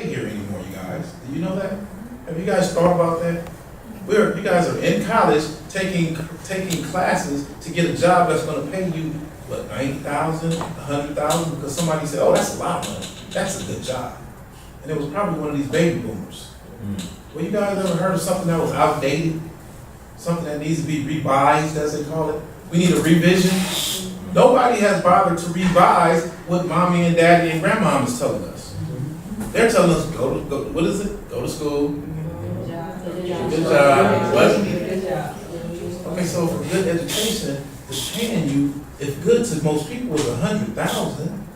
here anymore, you guys. Do you know that? Have you guys thought about that? You guys are in college taking classes to get a job that's going to pay you what, 90,000, 100,000, because somebody said, "Oh, that's a lot of money. That's a good job," and it was probably one of these baby boomers. Well, you guys ever heard of something that was outdated? Something that needs to be revised, as they call it. We need a revision. Nobody has bothered to revise what mommy and daddy and grandma is telling us. They're telling us, go, what is it? Go to school. Good job. What? Okay, so for good education is paying you, if good to most people is 100,000,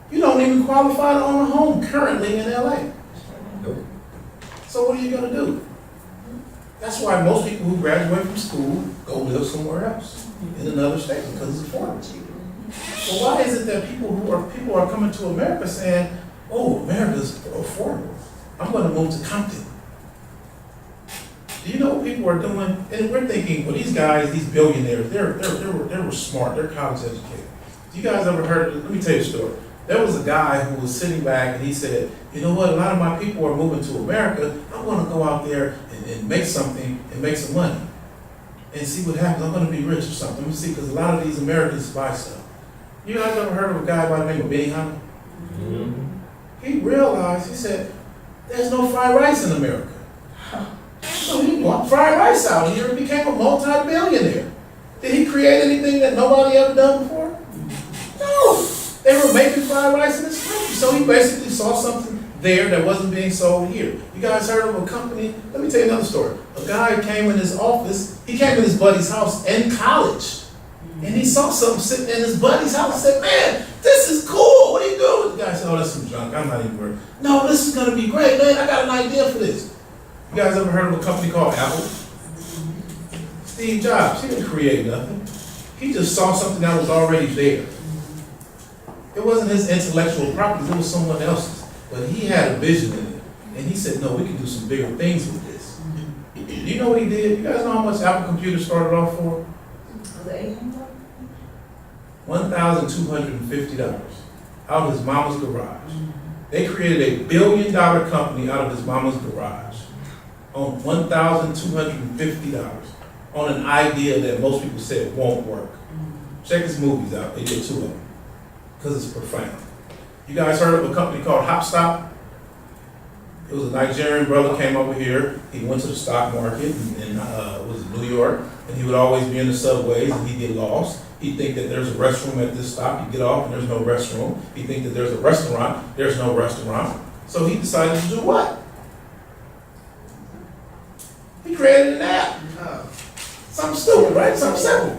you don't even qualify to own a home currently in LA. Nope. So what are you gonna do? That's why most people who graduate from school go live somewhere else in another state because it's affordable. So why is it that people are coming to America saying, "Oh, America's affordable. I'm going to move to Compton"? Do you know what people are doing? And we're thinking, well, these guys, these billionaires, they were smart. They're college educated. Do you guys ever heard? Let me tell you a story. There was a guy who was sitting back and he said, "You know what? A lot of my people are moving to America. I want to go out there and make something and make some money and see what happens. I'm going to be rich or something. Let me see, because a lot of these Americans buy stuff." You guys ever heard of a guy by the name of Benny Hunter? Mm-hmm. He realized, he said, "There's no fried rice in America." So he bought fried rice out here and became a multi-billionaire. Did he create anything that nobody ever done before? No. They were making fried rice in this country. So he basically saw something there that wasn't being sold here. You guys heard of a company? Let me tell you another story. A guy came in his office, he came in his buddy's house in college, and he saw something sitting in his buddy's house and said, "Man, this is cool. What are you doing?" The guy said, "Oh, that's some junk. I'm not even worried." "No, this is going to be great, man. I got an idea for this." You guys ever heard of a company called Apple? Steve Jobs, he didn't create nothing. He just saw something that was already there. It wasn't his intellectual property, it was someone else's. But he had a vision in it. And he said, "No, we can do some bigger things with this." Do you know what he did? You guys know how much Apple Computer started off for? $1,250 out of his mama's garage. They created a $1 billion company out of his mama's garage on $1,250 on an idea that most people said won't work. Check his movies out. They did 2 of them because it's profound. You guys heard of a company called Hopstop? It was a Nigerian brother came over here. He went to the stock market in was it New York, and he would always be in the subways, and he'd get lost. He'd think that there's a restroom at this stop. He'd get off, and there's no restroom. He'd think that there's a restaurant. There's no restaurant. So he decided to do what? He created an app. Something stupid, right? Something simple.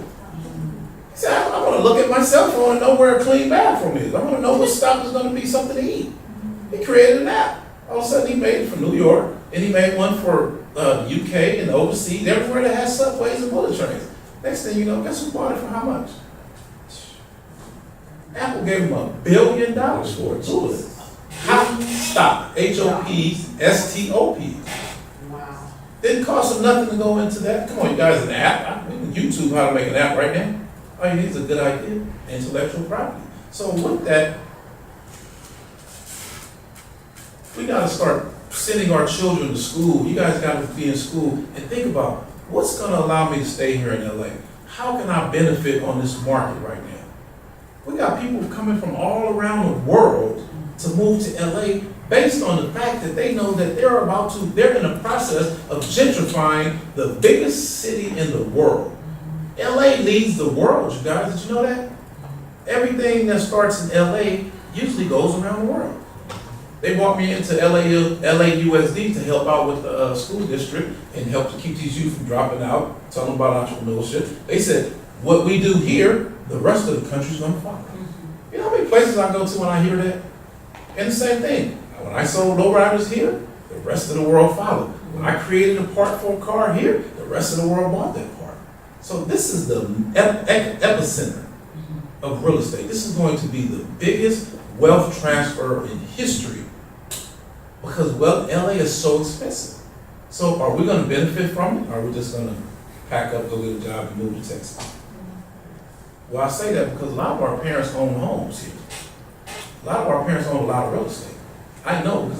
He said, "I want to look at my cell phone and know where a clean bathroom is. I want to know what stop is going to be something to eat." He created an app. All of a sudden, he made it for New York, and he made one for UK and overseas, everywhere that has subways and bullet trains. Next thing you know, guess who bought it for how much? Apple gave him $1 billion for it. Who is it? Hopstop. HOPSTOP. Wow. Didn't cost him nothing to go into that. Come on, you guys, an app. We can YouTube how to make an app right now. All you need is a good idea, intellectual property. So with that, we got to start sending our children to school. You guys got to be in school and think about what's going to allow me to stay here in LA. How can I benefit on this market right now? We got people coming from all around the world to move to LA based on the fact that they know that they're in the process of gentrifying the biggest city in the world. LA leads the world, you guys. Did you know that? Everything that starts in LA usually goes around the world. They brought me into LAUSD to help out with the school district and help to keep these youth from dropping out, tell them about entrepreneurship. They said, what we do here, the rest of the country's going to follow. You know how many places I go to when I hear that? And the same thing. When I sold lowriders here, the rest of the world followed. When I created a part for a car here, the rest of the world bought that part. So this is the epicenter of real estate. This is going to be the biggest wealth transfer in history because LA is so expensive. So are we going to benefit from it, or are we just going to pack up, go get a job, and move to Texas? Well, I say that because a lot of our parents own homes here. A lot of our parents own a lot of real estate. I know because